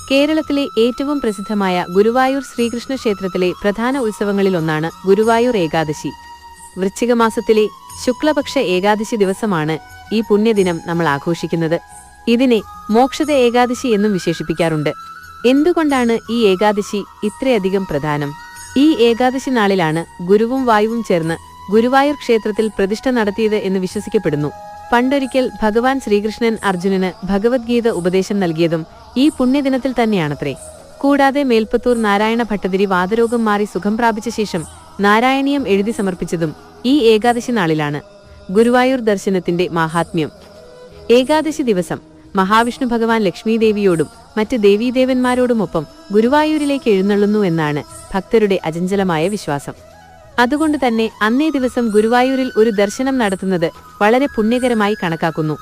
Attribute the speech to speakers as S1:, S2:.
S1: കേരളത്തിലെ ഏറ്റവും പ്രസിദ്ധമായ ഗുരുവായൂർ ശ്രീകൃഷ്ണ ക്ഷേത്രത്തിലെ പ്രധാന ഉത്സവങ്ങളിലൊന്നാണ് ഗുരുവായൂർ ഏകാദശി. വൃശ്ചികമാസത്തിലെ ശുക്ലപക്ഷ ഏകാദശി ദിവസമാണ് ഈ പുണ്യദിനം നമ്മൾ ആഘോഷിക്കുന്നത്. ഇതിനെ മോക്ഷദ ഏകാദശി എന്നും വിശേഷിപ്പിക്കാറുണ്ട്. എന്തുകൊണ്ടാണ് ഈ ഏകാദശി ഇത്രയധികം പ്രധാനം? ഈ ഏകാദശി നാളിലാണ് ഗുരുവും വായുവും ചേർന്ന് ഗുരുവായൂർ ക്ഷേത്രത്തിൽ പ്രതിഷ്ഠ നടത്തിയത് എന്ന് വിശ്വസിക്കപ്പെടുന്നു. പണ്ടൊരിക്കൽ ഭഗവാൻ ശ്രീകൃഷ്ണൻ അർജുനന് ഭഗവത്ഗീത ഉപദേശം നൽകിയതും ഈ പുണ്യദിനത്തിൽ തന്നെയാണത്രേ. കൂടാതെ മേൽപ്പത്തൂർ നാരായണ ഭട്ടതിരി വാതരോഗം മാറി സുഖം പ്രാപിച്ച ശേഷം നാരായണീയം എഴുതി സമർപ്പിച്ചതും ഈ ഏകാദശി നാളിലാണ്. ഗുരുവായൂർ ദർശനത്തിന്റെ മാഹാത്മ്യം. ഏകാദശി ദിവസം മഹാവിഷ്ണു ഭഗവാൻ ലക്ഷ്മീദേവിയോടും മറ്റ് ദേവീദേവന്മാരോടുമൊപ്പം ഗുരുവായൂരിലേക്ക് എഴുന്നള്ളുന്നു എന്നാണ് ഭക്തരുടെ അചഞ്ചലമായ വിശ്വാസം. അതുകൊണ്ട് തന്നെ അന്നേ ദിവസം ഗുരുവായൂരിൽ ഒരു ദർശനം നടത്തുന്നത് വളരെ പുണ്യകരമായി കണക്കാക്കുന്നു.